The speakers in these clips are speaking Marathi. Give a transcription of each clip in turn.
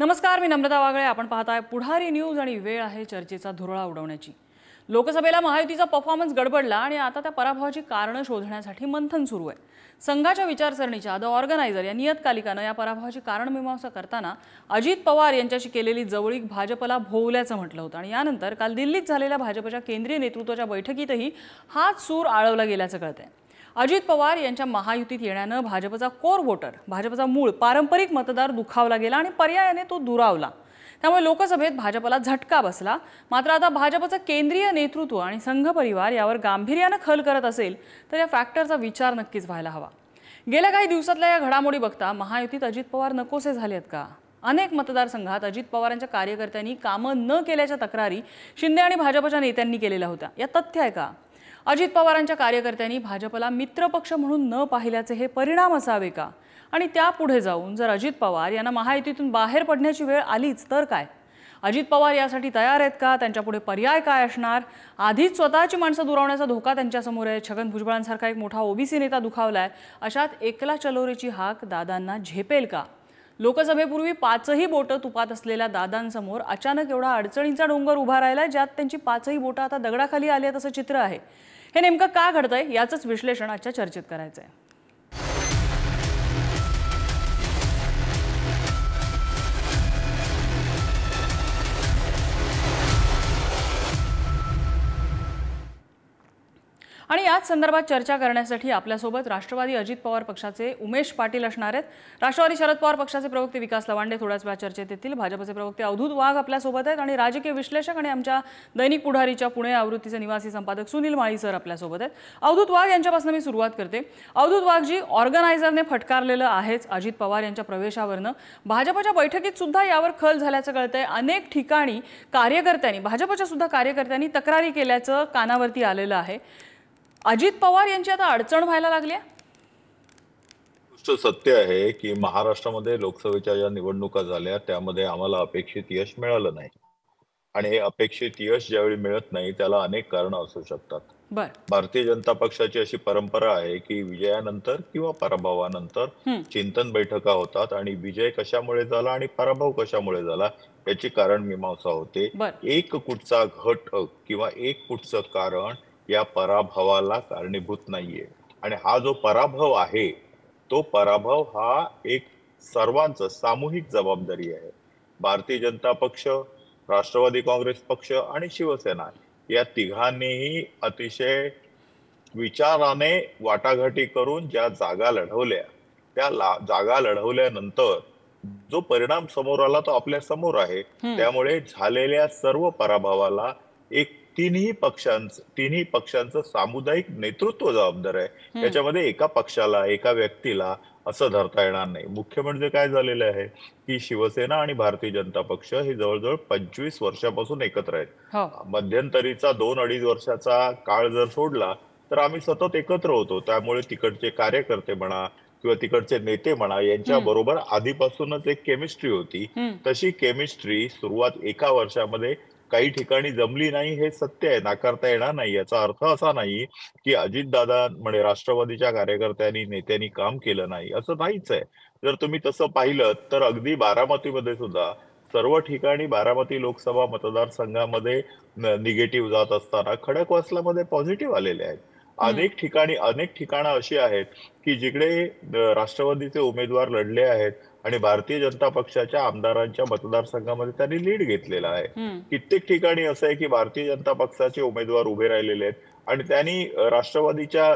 नमस्कार, मी नम्रता वागळे. आपण पाहताय पुढारी न्यूज आणि वेळ आहे चर्चेचा धुरळा उडवण्याची. लोकसभेला महायुतीचा परफॉर्मन्स गडबडला आणि आता त्या पराभवाची कारणं शोधण्यासाठी मंथन सुरू आहे. संघाच्या विचारसरणीच्या द ऑर्गनायझर या नियतकालिकानं या पराभवाची कारणमीमांसा करताना अजित पवार यांच्याशी केलेली जवळीक भाजपला भोवल्याचं म्हटलं होतं आणि यानंतर काल दिल्लीत झालेल्या भाजपच्या केंद्रीय नेतृत्वाच्या बैठकीतही हाच सूर आळवला गेल्याचं कळतंय. अजित पवार यांच्या महायुतीत येण्यानं भाजपचा कोर वोटर, भाजपचा मूळ पारंपरिक मतदार दुखावला गेला आणि पर्यायाने तो दुरावला. त्यामुळे लोकसभेत भाजपला झटका बसला. मात्र आता भाजपचं केंद्रीय नेतृत्व आणि संघ परिवार यावर गांभीर्यानं खल करत असेल तर या फॅक्टरचा विचार नक्कीच व्हायला हवा. गेल्या काही दिवसातल्या या घडामोडी बघता महायुतीत अजित पवार नकोसे झालेत का? अनेक मतदारसंघात अजित पवारांच्या कार्यकर्त्यांनी कामं न केल्याच्या तक्रारी शिंदे आणि भाजपच्या नेत्यांनी केलेल्या होत्या. या तथ्य आहे का? अजित पवारांच्या कार्यकर्त्यांनी भाजपला मित्रपक्ष म्हणून न पाहिल्याचे हे परिणाम असावे का? आणि त्यापुढे जाऊन जर अजित पवार यांना महायुतीतून बाहेर पडण्याची वेळ आलीच तर काय? अजित पवार यासाठी तयार आहेत का? त्यांच्यापुढे पर्याय काय असणार? आधीच स्वतःची माणसं दुरावण्याचा धोका त्यांच्यासमोर आहे. छगन भुजबळांसारखा एक मोठा ओबीसी नेता दुखावलाय. अशात एकला चलोरेची हाक दादांना झेपेल का? लोकसभेपूर्वी 5ही बोटं तुपात असलेल्या दादांसमोर अचानक एवढा अडचणींचा डोंगर उभा राहिलाय, ज्यात त्यांची 5ही बोटं आता दगडाखाली आली आहेत असं चित्र आहे. हे नेमकं का घडतंय याचंच विश्लेषण आजच्या चर्चेत करायचंय. आणि याच संदर्भात चर्चा करण्यासाठी आपल्यासोबत राष्ट्रवादी अजित पवार पक्षाचे उमेश पाटील असणार आहेत. राष्ट्रवादी शरद पवार पक्षाचे प्रवक्ते विकास लवांडे थोड्याच वेळात चर्चेत येतील. भाजपचे प्रवक्ते अवधूत वाघ आपल्यासोबत आहेत आणि राजकीय विश्लेषक आणि आमच्या दैनिक पुढारीच्या पुणे आवृत्तीचे निवासी संपादक सुनील माळी सर आपल्यासोबत आहेत. अवधूत वाघ यांच्यापासून मी सुरुवात करते. अवधूत वाघजी, ऑर्गनायझरने फटकारलेलं आहेच अजित पवार यांच्या प्रवेशावरनं. भाजपच्या बैठकीत सुद्धा यावर खल झाल्याचं कळतंय. अनेक ठिकाणी कार्यकर्त्यांनी, भाजपच्या सुद्धा कार्यकर्त्यांनी तक्रारी केल्याचं कानावरती आलेलं आहे. अजित पवार यांची आता अडचण व्हायला लागली आहे. गोष्ट सत्य आहे की महाराष्ट्रामध्ये लोकसभेच्या ज्या निवडणुका झाल्या त्यामध्ये आम्हाला अपेक्षित यश मिळालं नाही आणि हे अपेक्षित यश ज्यावेळी मिळत नाही त्याला अनेक कारणं असू शकतात. भारतीय जनता पक्षाची अशी परंपरा आहे की विजयानंतर किंवा पराभवानंतर चिंतन बैठका होतात आणि विजय कशामुळे झाला आणि पराभव कशामुळे झाला याची कारण मीमांसा होते. एक कुठचा घटक किंवा एक कुठचं कारण या पराभवाला कारणीभूत नाहीये आणि हा जो पराभव आहे तो पराभव हा एक सर्वांचं सामूहिक जबाबदारी आहे. भारतीय जनता पक्ष, राष्ट्रवादी काँग्रेस पक्ष आणि शिवसेना या तिघांनीही अतिशय विचाराने वाटाघाटी करून ज्या जागा लढवल्या त्या जागा लढवल्यानंतर जो परिणाम समोर आला तो आपल्या समोर आहे. त्यामुळे झालेल्या सर्व पराभवाला एक तिन्ही पक्षांचं सामुदायिक नेतृत्व जबाबदार आहे. याच्यामध्ये एका पक्षाला, एका व्यक्तीला असं धरता येणार नाही. मुख्य म्हणजे काय झालेलं आहे की शिवसेना आणि भारतीय जनता पक्ष हे जवळजवळ 25 वर्षापासून एकत्र आहेत. मध्यंतरीचा 2-2.5 वर्षाचा काळ जर सोडला तर आम्ही सतत एकत्र होतो. त्यामुळे तिकडचे कार्यकर्ते म्हणा किंवा तिकडचे नेते म्हणा यांच्या बरोबर आधीपासूनच एक केमिस्ट्री होती. तशी केमिस्ट्री सुरुवात एका वर्षामध्ये काही ठिकाणी जमली नाही हे सत्य आहे, नाकारता येणार नाही. याचा अर्थ असा नाही की अजितदादा म्हणे राष्ट्रवादीच्या कार्यकर्त्यांनी नेत्यांनी काम केलं नाही, असं नाहीच आहे. जर तुम्ही तसं पाहिलं तर अगदी बारामतीमध्ये सुद्धा सर्व ठिकाणी बारामती लोकसभा मतदारसंघामध्ये निगेटिव्ह जात असताना खडकवासलामध्ये पॉझिटिव्ह आलेले आहेत. अनेक ठिकाणं अशी आहेत की जिकडे राष्ट्रवादीचे उमेदवार लढले आहेत आणि भारतीय जनता पक्षाच्या आमदारांच्या मतदारसंघामध्ये त्यांनी लीड घेतलेला आहे. कित्येक ठिकाणी असं आहे की भारतीय जनता पक्षाचे उमेदवार उभे राहिलेले आहेत आणि त्यांनी राष्ट्रवादीच्या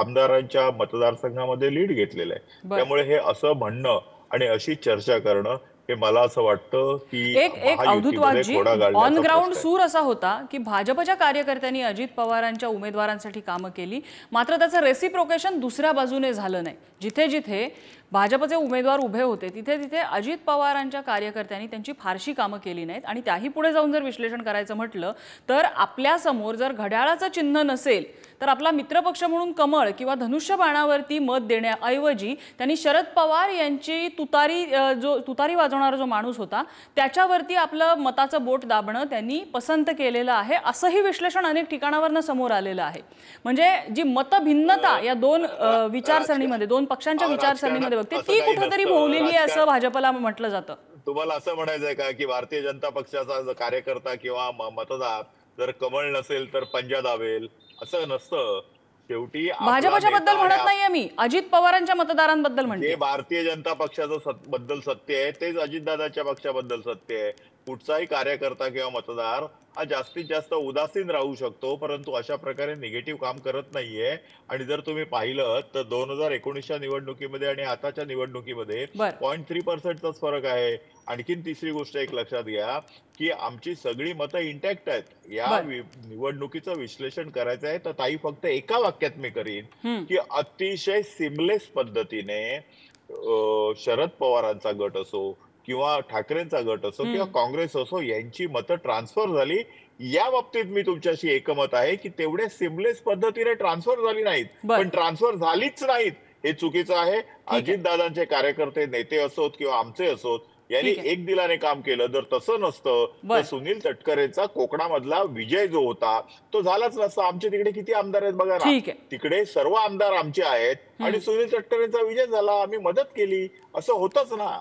आमदारांच्या मतदारसंघामध्ये लीड घेतलेलं आहे. त्यामुळे हे असं म्हणणं आणि अशी चर्चा करणं हे मला असं वाटतं की एक अवधूत वाघजी, ऑन ग्राउंड सूर असा होता की भाजपच्या कार्यकर्त्यांनी अजित पवारांच्या उमेदवारांसाठी कामं केली, मात्र त्याचं रेसिप्रोकेशन दुसऱ्या बाजूने झालं नाही. जिथे जिथे भाजपचे उमेदवार उभे होते तिथे तिथे अजित पवारांच्या कार्यकर्त्यांनी त्यांची फारशी कामं केली नाहीत. आणि त्याही पुढे जाऊन जर विश्लेषण करायचं म्हटलं तर आपल्या समोर जर घड्याळाचं चिन्ह नसेल तर आपला मित्रपक्ष म्हणून कमळ किंवा धनुष्यबाणावरती मत देण्याऐवजी त्यांनी शरद पवार यांची तुतारी वाजवणारा जो माणूस होता त्याच्यावरती आपलं मताचं बोट दाबणं त्यांनी पसंत केलेलं आहे, असंही विश्लेषण अनेक ठिकाणावरनं समोर आलेलं आहे. म्हणजे जी मतभिन्नता या दोन विचारसरणीमध्ये, दोन पक्षांच्या विचारसरणीमध्ये बघते ती कुठेतरी भोवलेली आहे असं भाजपला म्हटलं जातं. तुम्हाला असं म्हणायचंय का की भारतीय जनता पक्षाचा कार्यकर्ता किंवा मतदार जर कमळ नसेल तर पंजा दाबेल? असं नसतं. शेवटी आपला भाजपच्या बद्दल नेता आणि म्हणत नाहीये मी, अजित पवारांच्या मतदारांबद्दल जे म्हणते. भारतीय जनता पक्षाचं बद्दल सत्य आहे तेच अजितदादाच्या पक्षाबद्दल सत्य आहे. कुठचाही कार्यकर्ता किंवा मतदार हा जास्तीत जास्त उदासीन राहू शकतो, परंतु अशा प्रकारे निगेटिव्ह काम करत नाहीये. आणि जर तुम्ही पाहिलं तर 2019च्या निवडणुकीमध्ये आणि आताच्या निवडणुकीमध्ये बर 0.3%चाच फरक आहे. आणखीन तिसरी गोष्ट एक लक्षात घ्या की आमची सगळी मतं इंटॅक्ट आहेत. या बर निवडणुकीचं विश्लेषण करायचं आहे तर ताई फक्त एका वाक्यात मी करीन हम्म की अतिशय सिमलेस पद्धतीने शरद पवारांचा गट असो किंवा ठाकरेंचा गट असो किंवा हम्म काँग्रेस असो यांची मतं ट्रान्सफर झाली. या बाबतीत मी तुमच्याशी एकमत आहे की तेवढे सिमलेस पद्धतीने ट्रान्सफर झाली नाहीत, बर पण ट्रान्सफर झालीच नाहीत हे चुकीचं आहे. ठीक आहे. अजितदादांचे कार्यकर्ते नेते असोत किंवा आमचे असोत यांनी ठीक आहे. एक दिलाने काम केलं. जर तसं नसतं तर बर सुनील तटकरेचा कोकणामधला विजय जो होता तो झालाच नसता. आमच्या तिकडे किती आमदार आहेत बघा ना. ठीक आहे. तिकडे सर्व आमदार आमचे आहेत आणि सुनील तटकरेंचा विजय झाला, आम्ही मदत केली. असं होतच ना.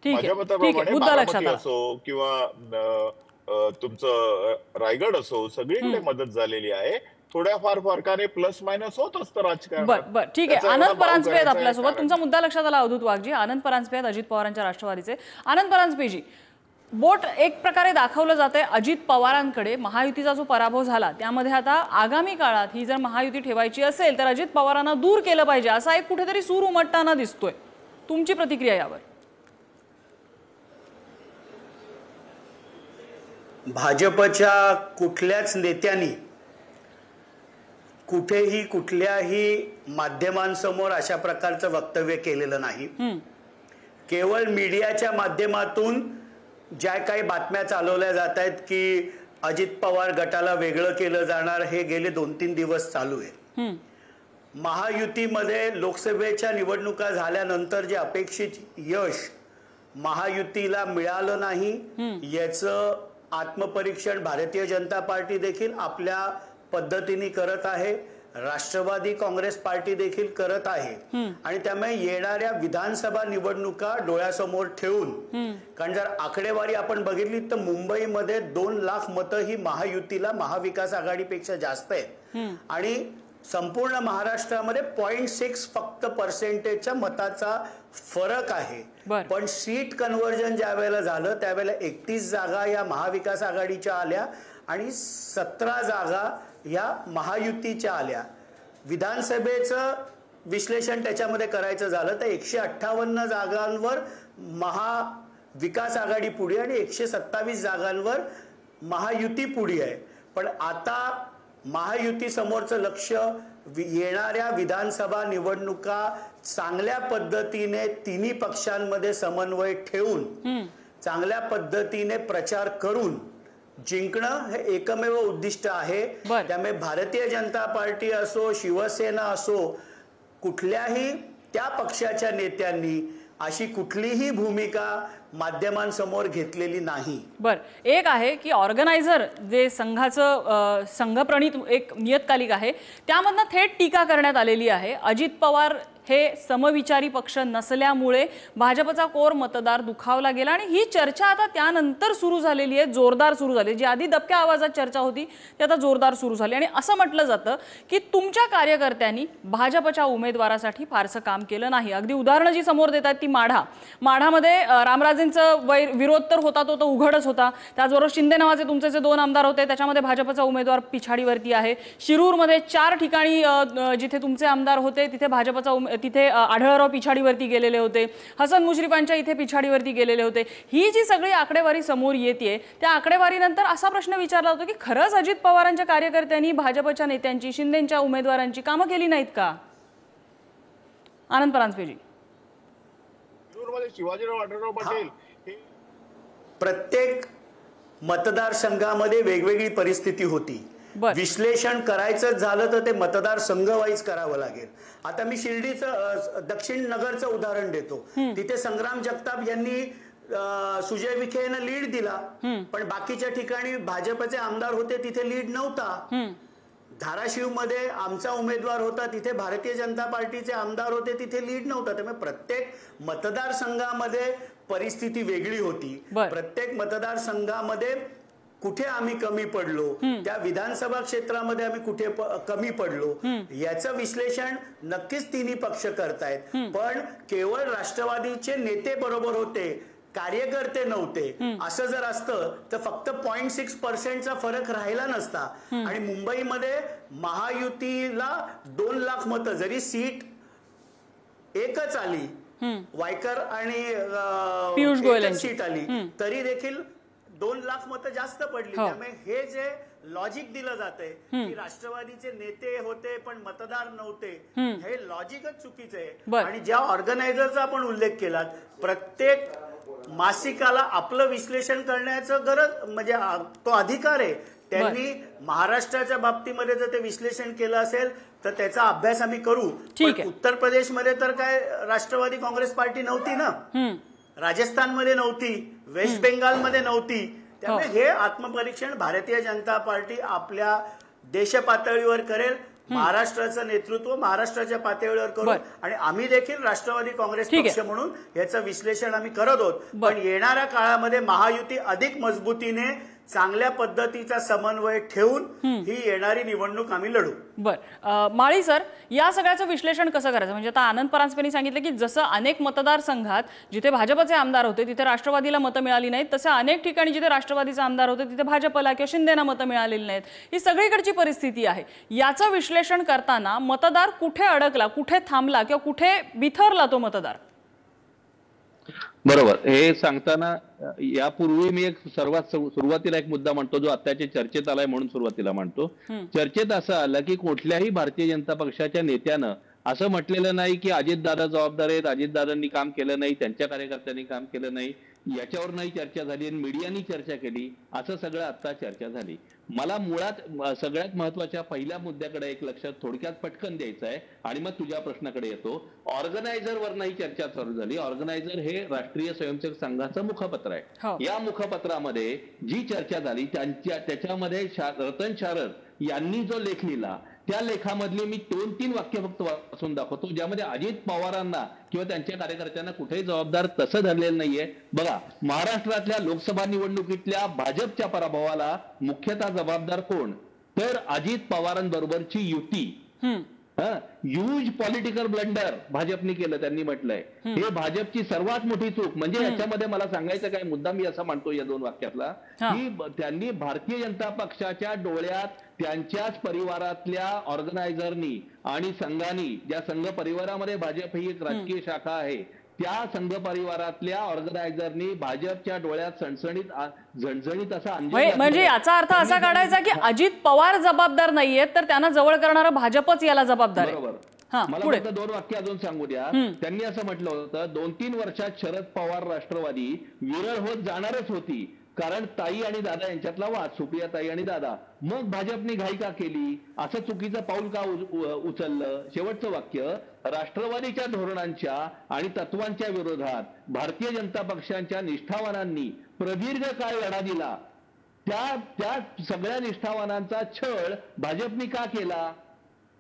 ठीक माझ्या आहे. ठीक आहे. मताप्रमाणे मुद्दा लक्षात बारामती आला. असो किंवा तुमचं रायगड असो सगळीकडे मदत झालेली आहे. थोड्याफार फरकाने प्लस मायनस होत असतं बर राजकारणात. बर ठीक आहे. त्याचा एवढा आनंद भाव परांजपे आहेत करायचं आपल्यासोबत. कारण तुमचा मुद्दा लक्षात आला अवधूत वाघजी. आनंद परांजपे आहेत अजित पवारांच्या राष्ट्रवादीचे. आनंद परांजपेजी, बोट एक प्रकारे दाखवलं जातंय अजित पवारांकडे. महायुतीचा जो पराभव झाला त्यामध्ये आता आगामी काळात ही जर महायुती ठेवायची असेल तर अजित पवारांना दूर केलं पाहिजे असा एक कुठेतरी सूर उमटताना दिसतोय. तुमची प्रतिक्रिया यावर? भाजपच्या कुठल्याच नेत्यांनी कुठेही कुठल्याही माध्यमांसमोर अशा प्रकारचं वक्तव्य केलेलं नाही. केवळ मीडियाच्या माध्यमातून ज्या काही बातम्या चालवल्या जात आहेत की अजित पवार गटाला वेगळं केलं जाणार, हे गेले 2-3 दिवस चालू आहे. महायुतीमध्ये लोकसभेच्या निवडणुका झाल्यानंतर जे अपेक्षित यश महायुतीला मिळालं नाही याचं आत्मपरीक्षण भारतीय जनता पार्टी देखील आपल्या पद्धतीने करत आहे. राष्ट्रवादी काँग्रेस पार्टी देखील करत आहे. आणि त्यामुळे येणाऱ्या विधानसभा निवडणुका डोळ्यासमोर ठेवून, कारण जर आकडेवारी आपण बघितली तर मुंबईमध्ये 2 लाख मतं ही महायुतीला महाविकास आघाडीपेक्षा जास्त आहेत आणि संपूर्ण महाराष्ट्रामध्ये 0.6 फक्त पर्सेंटेजच्या मताचा फरक आहे. पण सीट कन्व्हर्जन ज्या वेळेला झालं त्यावेळेला 31 जागा या महाविकास आघाडीच्या आल्या आणि 17 जागा या महायुतीच्या आल्या. विधानसभेचं विश्लेषण त्याच्यामध्ये करायचं झालं तर 158 जागांवर महाविकास आघाडी पुढे आणि 127 जागांवर महायुती पुढे आहे. पण आता महायुती समोरचं लक्ष येणाऱ्या विधानसभा निवडणुका चांगल्या पद्धतीने तिन्ही पक्षांमध्ये समन्वय ठेवून चांगल्या पद्धतीने प्रचार करून जिंकणं हे एकमेव उद्दिष्ट आहे. त्यामुळे भारतीय जनता पार्टी असो, शिवसेना असो, कुठल्याही त्या पक्षाच्या नेत्यांनी अशी कुठलीही भूमिका माध्यमांसमोर घेतलेली नाही. बर, एक आहे की ऑर्गनायझर जे संघाचं संघप्रणीत एक नियतकालिक आहे त्यामधनं थेट टीका करण्यात आलेली आहे. अजित पवार हे समविचारी पक्ष नसल्यामुळे भाजपचा कोर मतदार दुखावला गेला आणि ही चर्चा आता त्यानंतर सुरू झालेली आहे, जोरदार सुरू झाली. जी आधी दबक्या आवाजात चर्चा होती ती आता जोरदार सुरू झाली आणि असं म्हटलं जातं की तुमच्या कार्यकर्त्यांनी भाजपच्या उमेदवारासाठी फारसं काम केलं नाही. अगदी उदाहरणं जी समोर देतात ती माढामध्ये रामराजेंचं विरोध तर होता, तो उघडच होता. त्याचबरोबर शिंदे नावाचे तुमचे जे 2 आमदार होते त्याच्यामध्ये भाजपचा उमेदवार पिछाडीवरती आहे. शिरूरमध्ये 4 ठिकाणी जिथे तुमचे आमदार होते तिथे आढळराव पिछाडीवरती गेलेले होते. हसन मुश्रीफांच्या इथे पिछाडीवरती गेलेले होते. ही जी सगळी आकडेवारी समोर येते त्या आकडेवारीनंतर असा प्रश्न विचारला होता की खरंच अजित पवारांच्या कार्यकर्त्यांनी भाजपच्या नेत्यांची, शिंदेच्या उमेदवारांची कामं केली नाहीत का? आनंद परांजपेजी. शिवाजीराव आढळराव पाटील प्रत्येक मतदारसंघामध्ये वेगवेगळी परिस्थिती होती. विश्लेषण करायचं झालं तर ते मतदारसंघ वाईज करावं लागेल. आता मी शिर्डीचं दक्षिण नगरचं उदाहरण देतो. तिथे संग्राम जगताप यांनी सुजय विखे यांना लीड दिला, पण बाकीच्या ठिकाणी भाजपचे आमदार होते तिथे लीड नव्हता. धाराशिव मध्ये आमचा उमेदवार होता तिथे भारतीय जनता पार्टीचे आमदार होते तिथे लीड नव्हता. त्यामुळे प्रत्येक मतदारसंघामध्ये परिस्थिती वेगळी होती. बर. प्रत्येक मतदारसंघामध्ये कुठे आम्ही कमी पडलो, त्या विधानसभा क्षेत्रामध्ये आम्ही कुठे कमी पडलो, याचं विश्लेषण नक्कीच तिन्ही पक्ष करतायत. पण केवळ राष्ट्रवादीचे नेते बरोबर होते, कार्यकर्ते नव्हते. असं जर असतं तर फक्त 0.6% फरक राहिला नसता. आणि मुंबईमध्ये महायुतीला 2 लाख मतं, जरी सीट एकच आली, वायकर आणि पियुष गोयल एकच सीट आली, तरी देखील 2 लाख मतं जास्त पडली. त्यामुळे हे जे लॉजिक दिलं जातंय की राष्ट्रवादीचे नेते होते पण मतदार नव्हते, हे लॉजिकच चुकीचं आहे. आणि ज्या ऑर्गनायझरचा आपण उल्लेख केला, प्रत्येक मासिकाला आपलं विश्लेषण करण्याचं गरज, म्हणजे तो अधिकार आहे. त्यांनी महाराष्ट्राच्या बाबतीमध्ये जर ते विश्लेषण केलं असेल तर त्याचा अभ्यास आम्ही करू. पण उत्तर प्रदेशमध्ये तर काय राष्ट्रवादी काँग्रेस पार्टी नव्हती ना, राजस्थानमध्ये नव्हती, वेस्ट बेंगालमध्ये नव्हती. त्यामुळे हे आत्मपरीक्षण भारतीय जनता पार्टी आपल्या देश पातळीवर करेल, महाराष्ट्राचं नेतृत्व महाराष्ट्राच्या पातळीवर करू. आणि आम्ही देखील राष्ट्रवादी काँग्रेस पक्ष म्हणून याचं विश्लेषण आम्ही करत आहोत. पण येणाऱ्या काळामध्ये महायुती अधिक मजबूतीने चांगल्या पद्धतीचा समन्वय ठेवून ही येणारी निवडणूक आम्ही लढू. माळी सर, या सगळ्याचं विश्लेषण कसं करायचं? म्हणजे आता आनंद परांजपेंनी सांगितलं की जसं अनेक मतदारसंघात जिथे भाजपचे आमदार होते तिथे राष्ट्रवादीला मतं मिळाली नाहीत, तसं अनेक ठिकाणी जिथे राष्ट्रवादीचे आमदार होते तिथे भाजपला किंवा शिंदेना मतं मिळालेली नाहीत. ही सगळीकडची परिस्थिती आहे. याचं विश्लेषण करताना मतदार कुठे अडकला, कुठे थांबला किंवा कुठे बिथरला तो मतदार? बरोबर. हे सांगताना यापूर्वी मी एक सुरुवातीला एक मुद्दा म्हणतो जो आत्ताच्या चर्चेत आलाय म्हणून सुरुवातीला म्हणतो. चर्चेत असं आलं की कुठल्याही भारतीय जनता पक्षाच्या नेत्यानं असं म्हटलेलं नाही की अजितदादा जबाबदार आहेत, अजितदादांनी काम केलं नाही, त्यांच्या कार्यकर्त्यांनी काम केलं नाही, याच्यावर नाही चर्चा झाली आणि मीडियानी चर्चा केली, असं सगळं आता चर्चा झाली. मला मुळात सगळ्यात महत्वाच्या पहिल्या मुद्द्याकडे एक लक्षात थोडक्यात पटकन द्यायचं आहे आणि मग तुझ्या प्रश्नाकडे येतो. ऑर्गनायझरवर नाही चर्चा चालू झाली. ऑर्गनायझर हे राष्ट्रीय स्वयंसेवक संघाचं मुखपत्र आहे. या मुखपत्रामध्ये जी चर्चा झाली त्याच्यामध्ये रतन शारद यांनी जो लेख लिहिला त्या लेखामधली मी 2-3 वाक्य फक्त वाचून दाखवतो, ज्यामध्ये अजित पवारांना किंवा त्यांच्या कार्यकर्त्यांना कुठेही जबाबदार तसं धरलेलं नाहीये. बघा, महाराष्ट्रातल्या लोकसभा निवडणुकीतल्या भाजपच्या पराभवाला मुख्यतः जबाबदार कोण? तर अजित पवारांबरोबरची युती. ह्यूज पॉलिटिकल ब्लंडर भाजपने केलं, त्यांनी म्हटलंय. हे भाजपची सर्वात मोठी चूक. म्हणजे याच्यामध्ये मला सांगायचं काय मुद्दा मी असं म्हणतो या 2 वाक्यातला, की त्यांनी भारतीय जनता पक्षाच्या डोळ्यात त्यांच्याच परिवारातल्या ऑर्गनायझरनी आणि संघानी, ज्या संघ परिवारामध्ये भाजप ही एक राजकीय शाखा आहे, त्या संघ परिवारातल्या ऑर्गनायझरनी भाजपच्या डोळ्यात झणझणीत असा म्हणजे याचा अर्थ असा काढायचा की अजित पवार जबाबदार नाहीयेत तर त्यांना जवळ करणारा भाजपच याला जबाबदार आहे. बरोबर. मला फक्त 2 वाक्य अजून सांगू द्या. त्यांनी असं म्हटलं होतं 2-3 वर्षात शरद पवार राष्ट्रवादी विरळ होत जाणारच होती, कारण ताई आणि दादा यांच्यातला वाद, सुप्रिया ताई आणि दादा. मग भाजपने घाई का केली, असं चुकीचं पाऊल का उचललं? शेवटचं वाक्य, राष्ट्रवादीच्या धोरणांच्या आणि तत्वांच्या विरोधात भारतीय जनता पक्षाच्या निष्ठावानांनी प्रदीर्घ काळ लढा दिला. त्या सगळ्या निष्ठावानांचा छळ भाजपने का केला?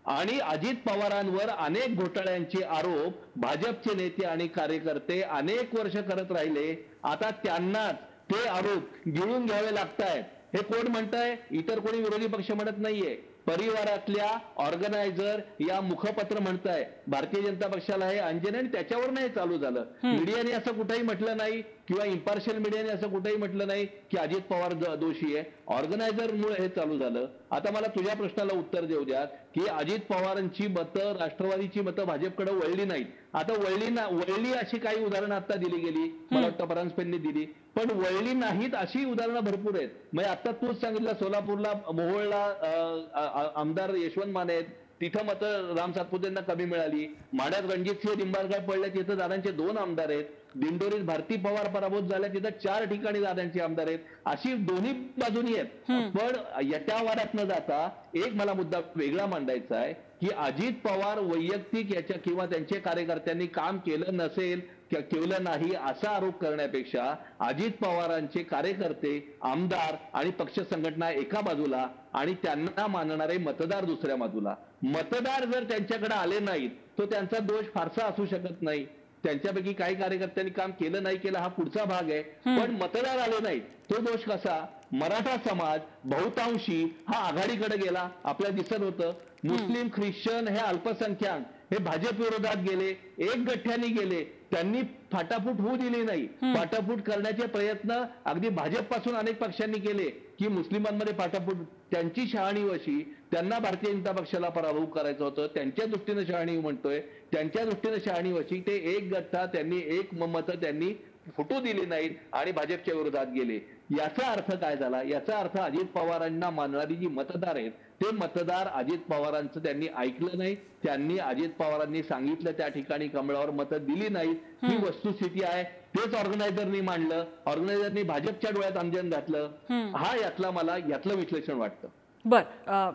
आणि अजित पवारांवर अनेक घोटाळ्यांचे आरोप भाजपचे नेते आणि कार्यकर्ते अनेक वर्ष करत राहिले. आता त्यांनाच ते आरोप गिळून घ्यावे लागतायत. हे कोण म्हणतंय? इतर कोणी विरोधी पक्ष म्हणत नाहीये. परिवारातल्या ऑर्गनायझर या मुखपत्र म्हणताय. भारतीय जनता पक्षाला हे अंजन आणि त्याच्यावर नाही चालू झालं. मीडियाने असं कुठेही म्हटलं नाही किंवा इम्पार्शियल मीडियाने असं कुठेही म्हटलं नाही की अजित पवार दोषी आहे. ऑर्गनायझरमुळे हे चालू झालं. आता मला तुझ्या प्रश्नाला उत्तर देऊ द्या की अजित पवारांची मतं, राष्ट्रवादीची मतं भाजपकडे वळली नाहीत. आता वळली अशी काही उदाहरणं आता दिली गेली, मला वाटतं परांजपेंनी दिली, पण वळली नाहीत अशी उदाहरणं भरपूर आहेत. म्हणजे आता तूच सांगितलं सोलापूरला मोहोळला आमदार यशवंत माने आहेत, तिथं मतं राम सातपुतेंना कमी मिळाली. माढ्यात रणजितसिंह निंबाळकर पडले, तिथं दादांचे 2 आमदार आहेत. दिंडोरीत भारती पवार पराभूत झाल्या, तिथं 4 ठिकाणी दादांचे आमदार आहेत. अशी दोन्ही बाजूनी आहेत. पण त्या वादात न जाता एक मला मुद्दा वेगळा मांडायचा आहे की अजित पवार वैयक्तिक याच्या किंवा त्यांच्या कार्यकर्त्यांनी काम केलं नसेल किंवा केलं नाही असा आरोप करण्यापेक्षा अजित पवारांचे कार्यकर्ते, आमदार आणि पक्ष संघटना एका बाजूला आणि त्यांना मानणारे मतदार दुसऱ्या बाजूला. मतदार जर त्यांच्याकडे आले नाहीत तो त्यांचा दोष फारसा असू शकत नाही. त्यांच्यापैकी काही कार्यकर्त्यांनी काम केलं नाही केलं हा पुढचा भाग आहे, पण मतदार आले नाहीत तो दोष कसा? मराठा समाज बहुतांशी हा आघाडीकडे गेला आपल्याला दिसत होतं. मुस्लिम ख्रिश्चन हे अल्पसंख्याक हे भाजप विरोधात गेले, एक गठ्ठ्याने गेले, त्यांनी फाटाफूट होऊ दिली नाही. फाटाफूट करण्याचे प्रयत्न अगदी भाजप पासून अनेक पक्षांनी केले की मुस्लिमांमध्ये फाटाफूट. त्यांची शहाणीव अशी, त्यांना भारतीय जनता पक्षाला पराभूत करायचं होतं, त्यांच्या दृष्टीने शहाणीव म्हणतोय, त्यांच्या दृष्टीने शहाणीव अशी ते एक गठ्ठा त्यांनी एक मतं त्यांनी फुटू दिली नाहीत आणि भाजपच्या विरोधात गेले. याचा अर्थ काय झाला? याचा अर्थ अजित पवारांना मानणारी जी मतदार आहेत ते मतदार अजित पवारांचं त्यांनी ऐकलं नाही, त्यांनी अजित पवारांनी सांगितलं त्या ठिकाणी कमळावर मतं दिली नाहीत. ही वस्तुस्थिती आहे. तेच ऑर्गनायझरनी मांडलं, ऑर्गनायझरनी भाजपच्या डोळ्यात अंजन घातलं. हा यातलं विश्लेषण वाटतं. बर,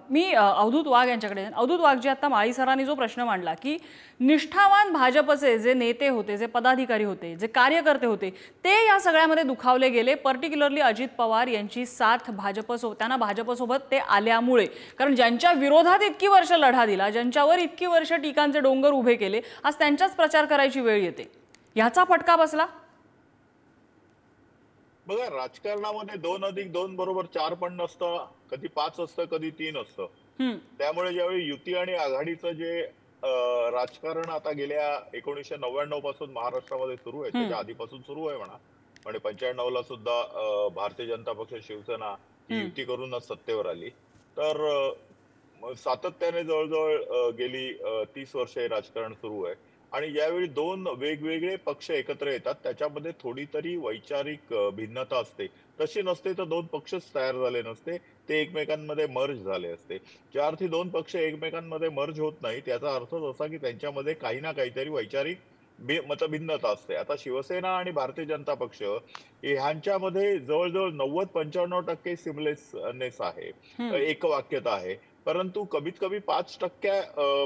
मी अवधूत वाघ यांच्याकडे. अवधूत वाघ जी आता माळी सरांनी जो प्रश्न मांडला की निष्ठावान भाजपचे जे नेते होते, जे पदाधिकारी होते, जे कार्यकर्ते होते ते या सगळ्यामध्ये दुखावले गेले, पर्टिक्युलरली अजित पवार यांची साथ त्यांना भाजपसोबत ते आल्यामुळे. कारण ज्यांच्या विरोधात इतकी वर्ष लढा दिला, ज्यांच्यावर इतकी वर्ष टीकांचे डोंगर उभे केले, आज त्यांचाच प्रचार करायची वेळ येते. ह्याचा फटका बसला. बघा, राजकारणामध्ये 2+2 = 4 पण नसतं, कधी 5 असतं, कधी 3 असतं. त्यामुळे ज्यावेळी युती आणि आघाडीचं जे राजकारण आता गेल्या 1999 पासून महाराष्ट्रामध्ये सुरू आहे, त्याच्या आधीपासून सुरू आहे म्हणा, म्हणजे 95ला सुद्धा भारतीय जनता पक्ष शिवसेना ही युती करूनच सत्तेवर आली. तर सातत्याने जवळजवळ गेली 30 वर्ष हे राजकारण सुरू आहे. आणि ज्यावेळी 2 वेगवेगळे पक्ष एकत्र येतात त्याच्यामध्ये थोडी तरी वैचारिक भिन्नता असते. तशी नसते तर 2 पक्षच तयार झाले नसते, ते एकमेकांमध्ये मर्ज झाले असते. ज्या अर्थी 2 पक्ष एकमेकांमध्ये मर्ज होत नाही त्याचा अर्थच असा की त्यांच्यामध्ये काही ना काहीतरी वैचारिक मतभिन्नता असते. आता शिवसेना आणि भारतीय जनता पक्ष ह्यांच्यामध्ये जवळजवळ 90-95% सिमलेसनेस आहे, एकवाक्यता आहे. परंतु कमीत कमी 5%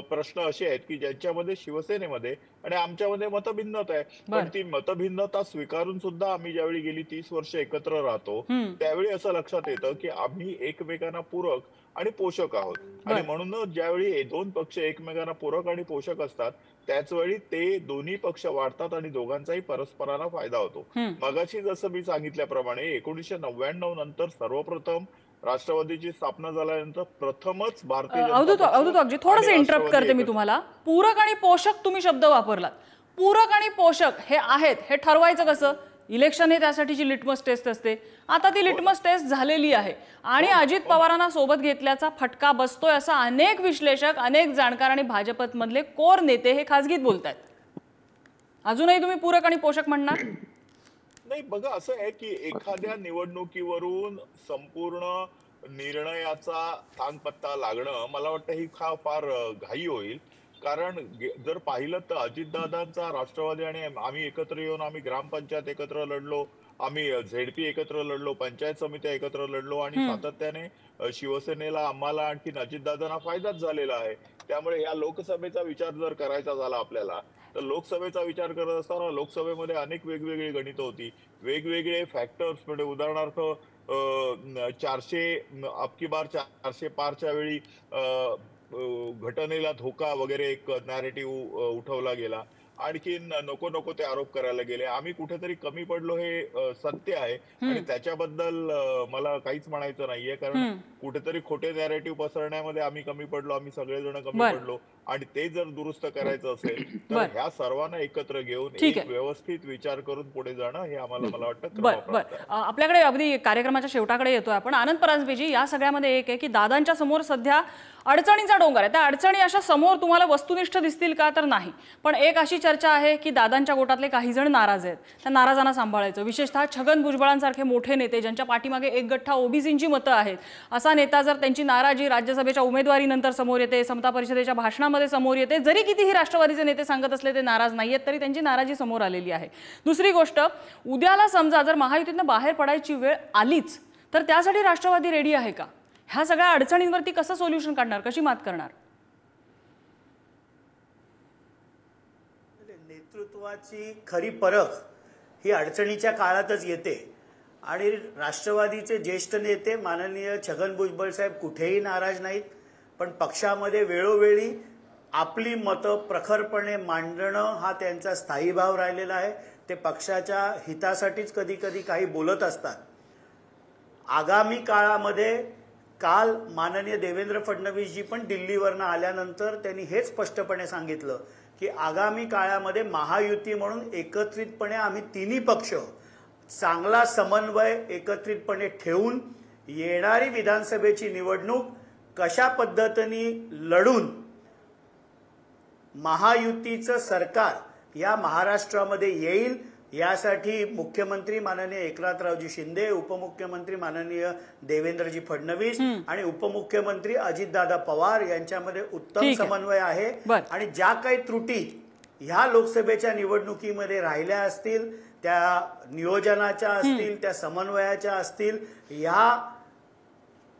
प्रश्न असे आहेत की ज्यांच्यामध्ये शिवसेनेमध्ये आणि आमच्यामध्ये मतभिन्नता आहे. पण ती मतभिन्नता स्वीकारून सुद्धा आम्ही ज्यावेळी गेली 30 वर्ष एकत्र राहतो त्यावेळी असं लक्षात येतं की आम्ही एकमेकांना पूरक आणि पोषक आहोत. आणि म्हणूनच ज्यावेळी 2 पक्ष एकमेकांना पूरक आणि पोषक असतात त्याच वेळी ते दोन्ही पक्ष वाढतात आणि दोघांचाही परस्परांना फायदा होतो. मगाशी जसं मी सांगितल्याप्रमाणे 1999 नंतर सर्वप्रथम राष्ट्रवादीची स्थापना झाल्यानंतर प्रथमच भारतीय अवधूत थोडंसं इंटरप्ट करते मी तुम्हाला. पूरक आणि पोषक तुम्ही शब्द वापरलात. पूरक आणि पोषक हे आहेत हे ठरवायचं कसं? इलेक्शन हे त्यासाठीची लिटमस टेस्ट असते. आता ती लिटमस टेस्ट झालेली आहे आणि अजित पवारांना सोबत घेतल्याचा फटका बसतोय असं अनेक विश्लेषक, अनेक जाणकार आणि भाजपमधले कोर नेते हे खासगीत बोलतायत. अजूनही तुम्ही पूरक आणि पोषक म्हणणार? नाही, बघा असं आहे की एखाद्या निवडणुकीवरून संपूर्ण निर्णयाचा थांगपत्ता लागणं मला वाटतं ही फार घाई होईल. कारण जर पाहिलं तर अजितदादांचा राष्ट्रवादी आणि आम्ही एकत्र येऊन आम्ही ग्रामपंचायत एकत्र लढलो, आम्ही झेडपी एकत्र लढलो, पंचायत समित्या एकत्र लढलो आणि सातत्याने शिवसेनेला आम्हाला आणखी अजितदादांना फायदाच झालेला आहे. त्यामुळे या लोकसभेचा विचार जर करायचा झाला आपल्याला तर लोकसभेचा विचार करत असताना लोकसभेमध्ये अनेक वेगवेगळी गणितं होती, वेगवेगळे फॅक्टर्स. म्हणजे उदाहरणार्थ 400 अबकी बार 400 पारच्या वेळी घटनेला धोका वगैरे एक नॅरेटिव्ह उठवला गेला. आणखीन नको नको ते आरोप करायला गेले. आम्ही कुठेतरी कमी पडलो हे सत्य आहे आणि त्याच्याबद्दल मला काहीच म्हणायचं नाहीये. कारण कुठेतरी खोटे नॅरेटिव्ह पसरण्यामध्ये आम्ही कमी पडलो, आम्ही सगळेजण कमी पडलो आणि ते जर दुरुस्त करायचं असेल तर ह्या सर्वांना एकत्र घेऊन एक व्यवस्थित विचार करून पुढे जाणं हे आम्हाला मला वाटतं. आपल्याकडे अगदी कार्यक्रमाच्या शेवटाकडे येतोय आपण. आनंद परांजपेजी, या सगळ्यामध्ये एक आहे की दादांच्या समोर सध्या अडचणींचा डोंगर आहे. त्या अडचणी अशा समोर तुम्हाला वस्तुनिष्ठ दिसतील का? तर नाही. पण एक अशी चर्चा आहे की दादांच्या गोटातले काही जण नाराज आहेत, त्या नाराजांना सांभाळायचं. विशेषतः छगन भुजबळांसारखे मोठे नेते ज्यांच्या पाठीमागे एक गठ्ठा ओबीसींची मतं आहेत, असा नेता जर त्यांची नाराजी राज्यसभेच्या उमेदवारीनंतर समोर येते, समता परिषदेच्या भाषणामध्ये समोर येते, जरी कितीही राष्ट्रवादीचे नेते सांगत असले ते नाराज नाहीयेत तरी त्यांची नाराजी समोर आलेली आहे. दुसरी गोष्ट, उद्याला समजा जर महायुतीतनं बाहेर पडायची वेळ आलीच तर त्यासाठी राष्ट्रवादी रेडी आहे का? ह्या सगळ्या अडचणींवरती कसं सोल्युशन काढणार, कशी मात करणार? नेतृत्वाची खरी परख ही अडचणीच्या काळातच येते आणि राष्ट्रवादीचे ज्येष्ठ नेते माननीय छगन भुजबळ साहेब कुठेही नाराज नाहीत. पण पक्षामध्ये वेळोवेळी आपली मतं प्रखरपणे मांडणं हा त्यांचा स्थायी भाव राहिलेला आहे. ते पक्षाच्या हितासाठीच कधी कधी काही बोलत असतात. आगामी काळामध्ये काल माननीय देवेंद्र फडणवीसजी पण दिल्लीवरनं आल्यानंतर त्यांनी हेच स्पष्टपणे सांगितलं की आगामी काळामध्ये महायुती म्हणून एकत्रितपणे आम्ही तिन्ही पक्ष चांगला समन्वय एकत्रितपणे ठेवून येणारी विधानसभेची निवडणूक कशा पद्धतीने लढून महायुतीचं सरकार या महाराष्ट्रामध्ये येईल यासाठी मुख्यमंत्री माननीय एकनाथरावजी शिंदे, उपमुख्यमंत्री माननीय देवेंद्रजी फडणवीस आणि उपमुख्यमंत्री अजितदादा पवार यांच्यामध्ये उत्तम समन्वय आहे. आणि ज्या काही त्रुटी ह्या लोकसभेच्या निवडणुकीमध्ये राहिल्या असतील, त्या नियोजनाच्या असतील, त्या समन्वयाच्या असतील, या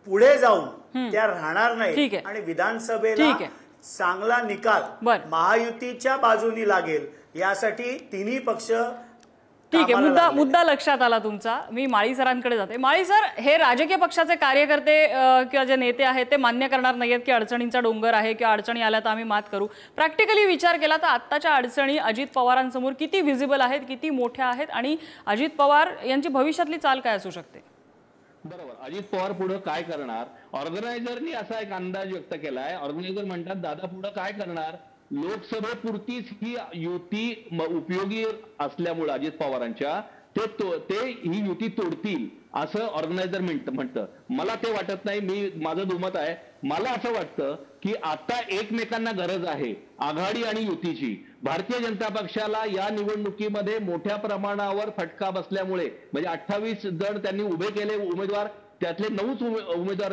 पुढे जाऊन त्या राहणार नाही आणि विधानसभेला चांगला निकाल महायुतीच्या बाजूनी लागेल यासाठी तिन्ही पक्ष. ठीक आहे, मुद्दा लक्षात आला तुमचा. मी माळी सरांकडे जाते. माळी सर, हे राजकीय पक्षाचे कार्यकर्ते किंवा जे नेते आहेत ते मान्य करणार नाहीत की अडचणींचा डोंगर आहे किंवा अडचणी आल्या तर आम्ही मात करू. प्रॅक्टिकली विचार केला तर आत्ताच्या अडचणी अजित पवारांसमोर किती व्हिजिबल आहेत, किती मोठ्या आहेत आणि अजित पवार यांची भविष्यातली चाल काय असू शकते? बरोबर, अजित पवार पुढे काय करणार? ऑर्गनायझरनी असा एक अंदाज व्यक्त केलाय. ऑर्गनायझर म्हणतात दादा पुढे काय करणार, लोकसभेपुरतीच ही युती उपयोगी असल्यामुळे अजित पवारांच्या ते ही युती तोडतील असं ऑर्गनायझर म्हणतं. मला ते वाटत नाही. माझं दुमत आहे. मला असं वाटतं की आता एकमेकांना गरज आहे आघाडी आणि युतीची. भारतीय जनता पक्षाला या निवडणुकीमध्ये मोठ्या प्रमाणावर फटका बसल्यामुळे म्हणजे 28 जण त्यांनी उभे केले उमेदवार, त्यातले 9च उमेदवार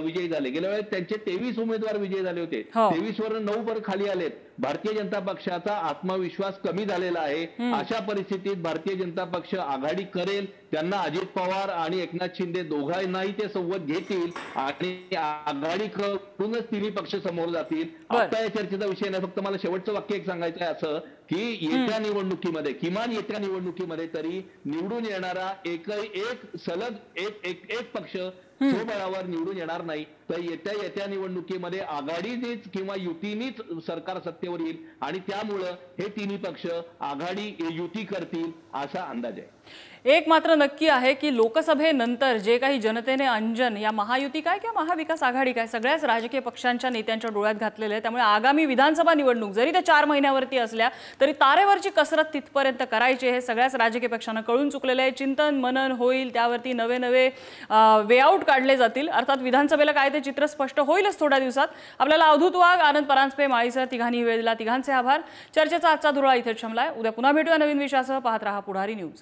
विजयी झाले. गेल्या वेळेस त्यांचे 23 उमेदवार विजयी झाले होते. 23 वरून 9 वर खाली आलेत. भारतीय जनता पक्षाचा आत्मविश्वास कमी झालेला आहे. अशा परिस्थितीत भारतीय जनता पक्ष आघाडी करेल. त्यांना अजित पवार आणि एकनाथ शिंदे दोघांनाही ते सोबत घेतील आणि आघाडी करूनच तिन्ही पक्ष समोर जातील. आता या चर्चेचा विषय नाही. फक्त मला शेवटचं वाक्य एक सांगायचं आहे असं की येत्या निवडणुकीमध्ये किमान येत्या निवडणुकीमध्ये तरी निवडून येणारा एक सलग एक पक्ष स्वबळावर निवडून येणार नाही. तर येत्या निवडणुकीमध्ये आघाडीनेच किंवा युतीनेच सरकार सत्तेवर येईल आणि त्यामुळं हे तिन्ही पक्ष आघाडी युती करतील असा अंदाज आहे. एक मात्र नक्की आहे की लोकसभेनंतर जे काही जनतेने अंजन या महायुती काय किंवा महाविकास आघाडी काय सगळ्याच राजकीय पक्षांच्या नेत्यांच्या डोळ्यात घातलेले आहे. त्यामुळे आगामी विधानसभा निवडणूक जरी ते 4 महिन्यावरती असल्या तरी तारेवरची कसरत तिथपर्यंत करायची हे सगळ्याच राजकीय पक्षांना कळून चुकलेलं आहे. चिंतन मनन होईल, त्यावरती नवे वेआउट काढले जातील. अर्थात विधानसभेला काय ते चित्र स्पष्ट होईलच थोड्या दिवसात. आपल्याला अवधूत वाघ, आनंद परांजपे, माळीसर तिघांनी वेळ दिला. तिघांचे आभार. चर्चेचा आजचा धुरळा इथेच थांबलाय. उद्या पुन्हा भेटूया नवीन विषयासह. पाहत रहा पुढारी न्यूज.